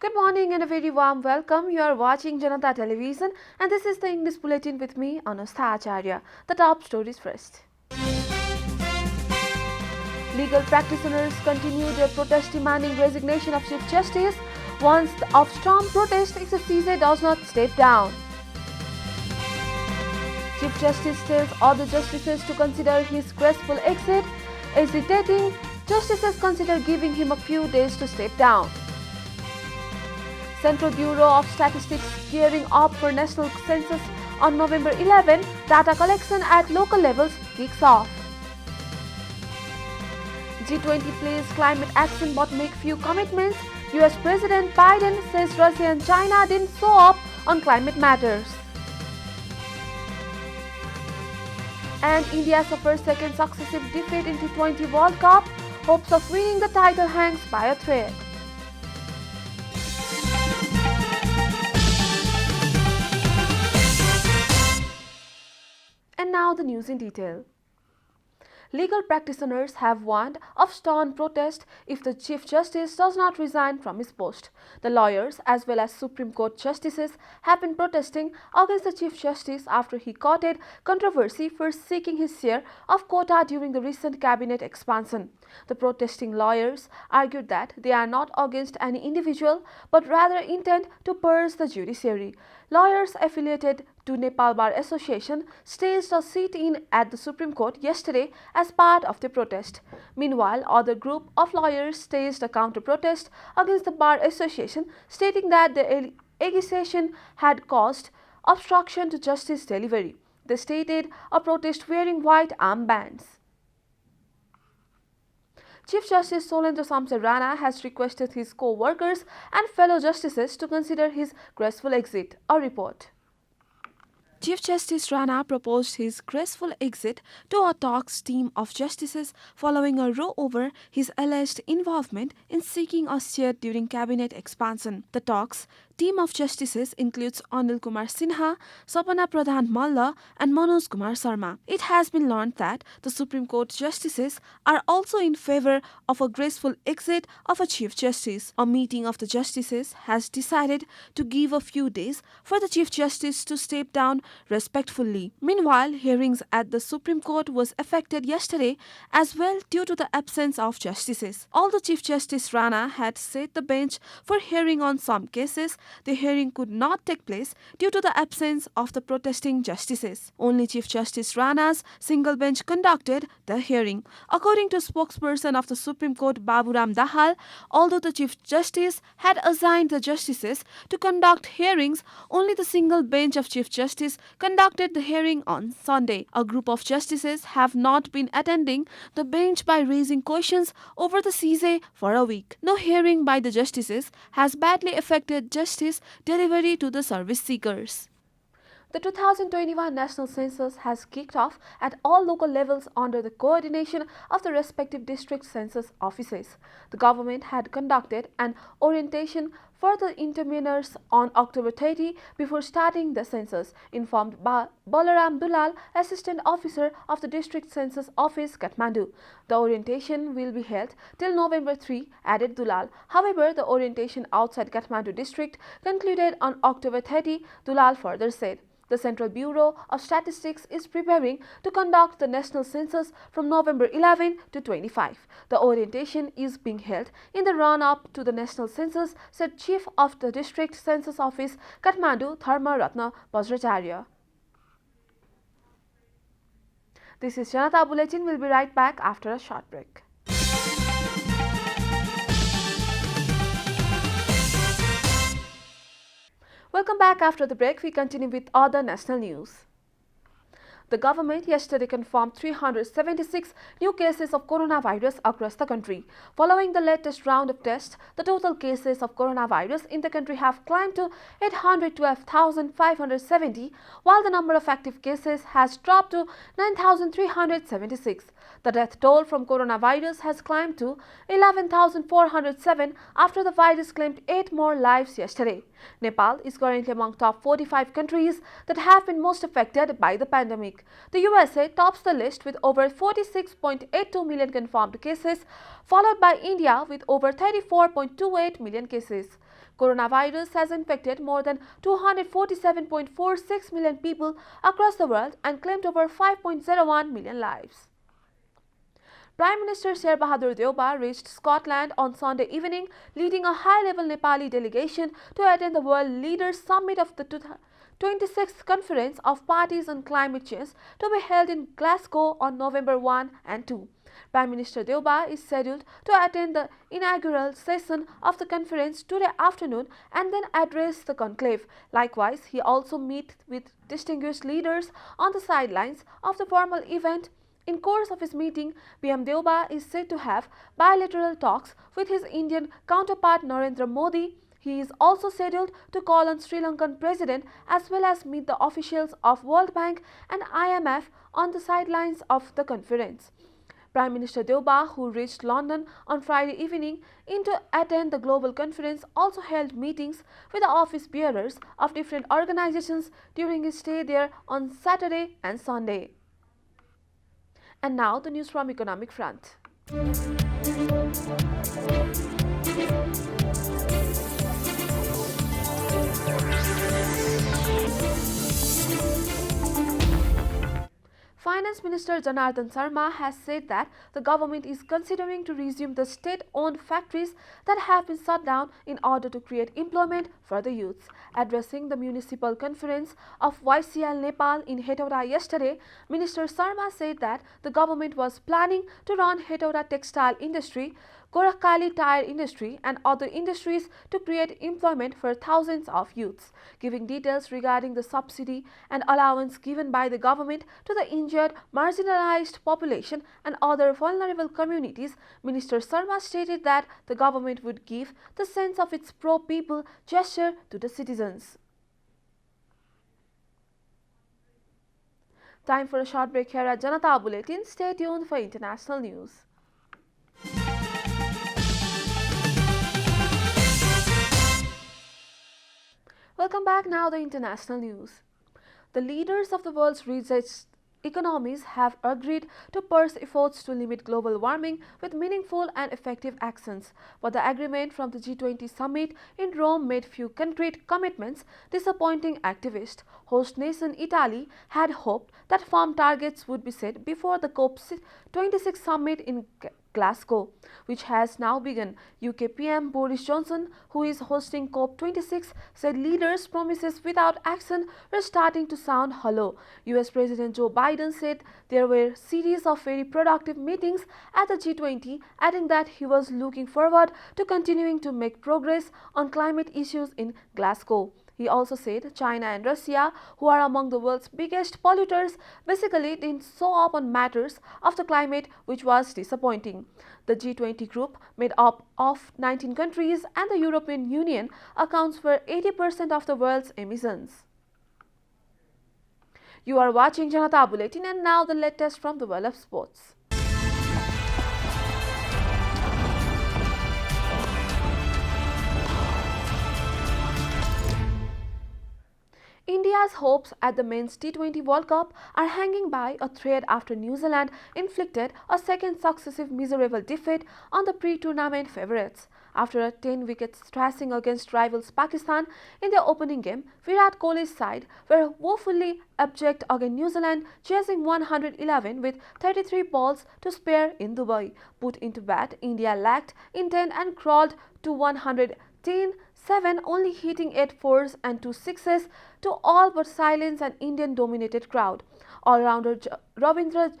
Good morning and a very warm welcome. You are watching Janata Television and this is the English Bulletin with me, Anustha Acharya. The top stories first. Legal practitioners continue their protest demanding resignation of Chief Justice once the off-storm protest if the CJ does not step down. Chief Justice tells other justices to consider his graceful exit. Hesitating, justices consider giving him a few days to step down. Central Bureau of Statistics gearing up for national census on November 11. Data collection at local levels kicks off. G20 plays climate action but make few commitments. US President Biden says Russia and China didn't show up on climate matters. And India suffers second successive defeat in T20 World Cup. Hopes of winning the title hangs by a thread. And now the news in detail. Legal practitioners have warned of stern protest if the Chief Justice does not resign from his post. The lawyers as well as Supreme Court justices have been protesting against the Chief Justice after he courted controversy for seeking his share of quota during the recent cabinet expansion. The protesting lawyers argued that they are not against any individual but rather intend to purge the judiciary. Lawyers affiliated to Nepal Bar Association staged a sit-in at the Supreme Court yesterday as part of the protest. Meanwhile, other group of lawyers staged a counter-protest against the Bar Association, stating that the accusation had caused obstruction to justice delivery. They stated a protest wearing white armbands. Chief Justice Soilendra Shamsher Rana has requested his co-workers and fellow justices to consider his graceful exit. A report. Chief Justice Rana proposed his graceful exit to a talks team of justices following a row over his alleged involvement in seeking a share during cabinet expansion. The talks team of justices includes Anil Kumar Sinha, Sapana Pradhan Malla and Manoj Kumar Sharma. It has been learned that the Supreme Court justices are also in favor of a graceful exit of a Chief Justice. A meeting of the justices has decided to give a few days for the Chief Justice to step down respectfully. Meanwhile, hearings at the Supreme Court was affected yesterday as well due to the absence of justices. Although Chief Justice Rana had set the bench for hearing on some cases, the hearing could not take place due to the absence of the protesting justices. Only Chief Justice Rana's single bench conducted the hearing. According to spokesperson of the Supreme Court Baburam Dahal, although the Chief Justice had assigned the justices to conduct hearings, only the single bench of Chief Justice conducted the hearing on Sunday. A group of justices have not been attending the bench by raising questions over the CJ for a week. No hearing by the justices has badly affected justice delivery to the service seekers. The 2021 national census has kicked off at all local levels under the coordination of the respective district census offices. The government had conducted an orientation for the interveners on October 30 before starting the census, informed Balaram Dulal, Assistant Officer of the District Census Office, Kathmandu. The orientation will be held till November 3, added Dulal. However, the orientation outside Kathmandu district concluded on October 30, Dulal further said. The Central Bureau of Statistics is preparing to conduct the national census from November 11 to 25. The orientation is being held in the run-up to the national census, said Chief of the District Census Office, Kathmandu, Dharma Ratna Bajracharya. This is Janata Bulletin. We'll be right back after a short break. Welcome back after the break. We continue with other national news. The government yesterday confirmed 376 new cases of coronavirus across the country. Following the latest round of tests, the total cases of coronavirus in the country have climbed to 812,570, while the number of active cases has dropped to 9,376. The death toll from coronavirus has climbed to 11,407 after the virus claimed 8 more lives yesterday. Nepal is currently among top 45 countries that have been most affected by the pandemic. The USA tops the list with over 46.82 million confirmed cases, followed by India with over 34.28 million cases. Coronavirus has infected more than 247.46 million people across the world and claimed over 5.01 million lives. Prime Minister Sher Bahadur Deuba reached Scotland on Sunday evening, leading a high-level Nepali delegation to attend the World Leaders Summit of the 26th Conference of Parties on Climate Change to be held in Glasgow on November 1 and 2. Prime Minister Deuba is scheduled to attend the inaugural session of the conference today afternoon and then address the conclave. Likewise, he also meets with distinguished leaders on the sidelines of the formal event. In course of his meeting, PM Deuba is said to have bilateral talks with his Indian counterpart Narendra Modi. He is also scheduled to call on Sri Lankan President as well as meet the officials of World Bank and IMF on the sidelines of the conference. Prime Minister Deuba, who reached London on Friday evening in to attend the global conference, also held meetings with the office bearers of different organizations during his stay there on Saturday and Sunday. And now the news from economic front. Finance Minister Janardhan Sharma has said that the government is considering to resume the state-owned factories that have been shut down in order to create employment for the youths. Addressing the municipal conference of YCL Nepal in Hetauda yesterday, Minister Sharma said that the government was planning to run Hetauda textile industry, Gorakhali tire industry and other industries to create employment for thousands of youths. Giving details regarding the subsidy and allowance given by the government to the injured, marginalized population and other vulnerable communities, Minister Sharma stated that the government would give the sense of its pro-people gesture to the citizens. Time for a short break here at Janata Bulletin. Stay tuned for international news. Welcome back. Now the international news. The leaders of the world's richest economies have agreed to pursue efforts to limit global warming with meaningful and effective actions. But the agreement from the G20 summit in Rome made few concrete commitments, disappointing activists. Host nation Italy had hoped that firm targets would be set before the COP26 summit in Glasgow, which has now begun. UK PM Boris Johnson, who is hosting COP26, said leaders' promises without action were starting to sound hollow. US President Joe Biden said there were a series of very productive meetings at the G20, adding that he was looking forward to continuing to make progress on climate issues in Glasgow. He also said China and Russia, who are among the world's biggest polluters, basically didn't show up on matters of the climate, which was disappointing. The G20 group, made up of 19 countries and the European Union, accounts for 80% of the world's emissions. You are watching Janata Bulletin, and now the latest from the world of sports. India's hopes at the men's T20 World Cup are hanging by a thread after New Zealand inflicted a second successive miserable defeat on the pre-tournament favourites. After a 10-wicket thrashing against rivals Pakistan in their opening game, Virat Kohli's side were woefully abject against New Zealand, chasing 111 with 33 balls to spare in Dubai. Put into bat, India lacked intent and crawled to 110-7, only hitting 8 fours and 2 sixes to all but silence an Indian-dominated crowd. All-rounder Ravindra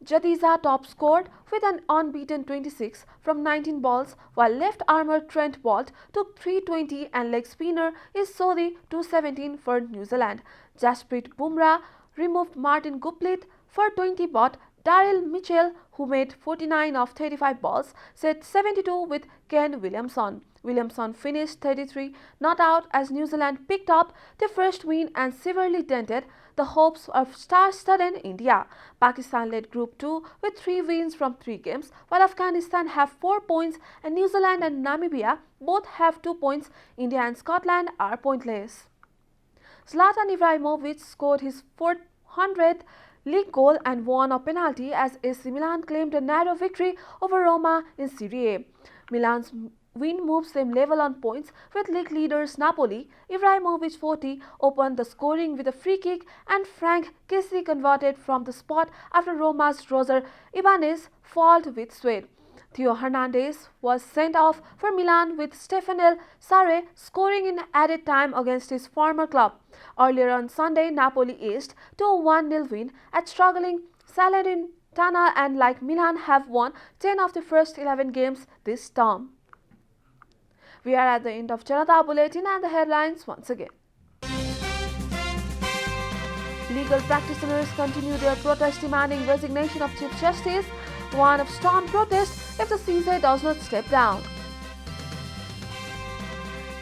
Jadeja top scored with an unbeaten 26 from 19 balls, while left-armer Trent Boult took 320 and leg spinner Sodhi 217 for New Zealand. Jasprit Bumrah removed Martin Guptill for 20, but Daryl Mitchell, who made 49 of 35 balls, set 72 with Kane Williamson. Williamson finished 33 not out as New Zealand picked up their first win and severely dented the hopes of star-studded India. Pakistan led Group 2 with 3 wins from 3 games, while Afghanistan have 4 points and New Zealand and Namibia both have 2 points. India and Scotland are pointless. Zlatan Ibrahimovic scored his 400th league goal and won a penalty as AC Milan claimed a narrow victory over Roma in Serie A. Milan's win moves them level on points with league leaders Napoli. Ibrahimovic 40 opened the scoring with a free kick and Frank Kessie converted from the spot after Roma's Roger Ibanez fouled with Suede. Theo Hernandez was sent off for Milan with Stefan El Sarri scoring in added time against his former club. Earlier on Sunday, Napoli aced to a 1-0 win at struggling Salernitana and like Milan have won 10 of the first 11 games this term. We are at the end of Janata Bulletin and the headlines once again. Legal practitioners continue their protest demanding resignation of Chief Justice. One of storm protest if the CJ does not step down.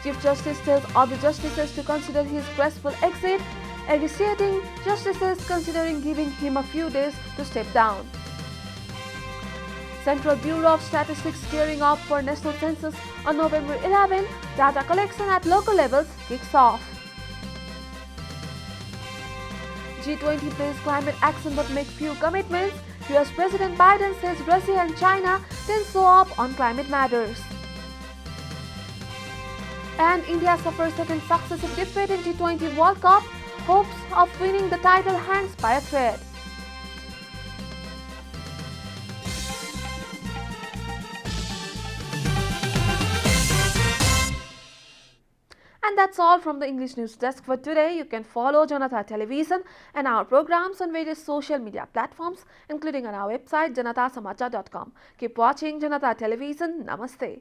Chief Justice tells other justices to consider his graceful exit, agitating justices considering giving him a few days to step down. Central Bureau of Statistics gearing up for national census on November 11. Data collection at local levels kicks off. G20 plays climate action but make few commitments. US President Biden says Russia and China then show up on climate matters. And India suffers second successive defeat in T20 World Cup. Hopes of winning the title hangs by a thread. And that's all from the English News Desk for today. You can follow Janata Television and our programs on various social media platforms, including on our website janatasamachar.com. Keep watching Janata Television. Namaste.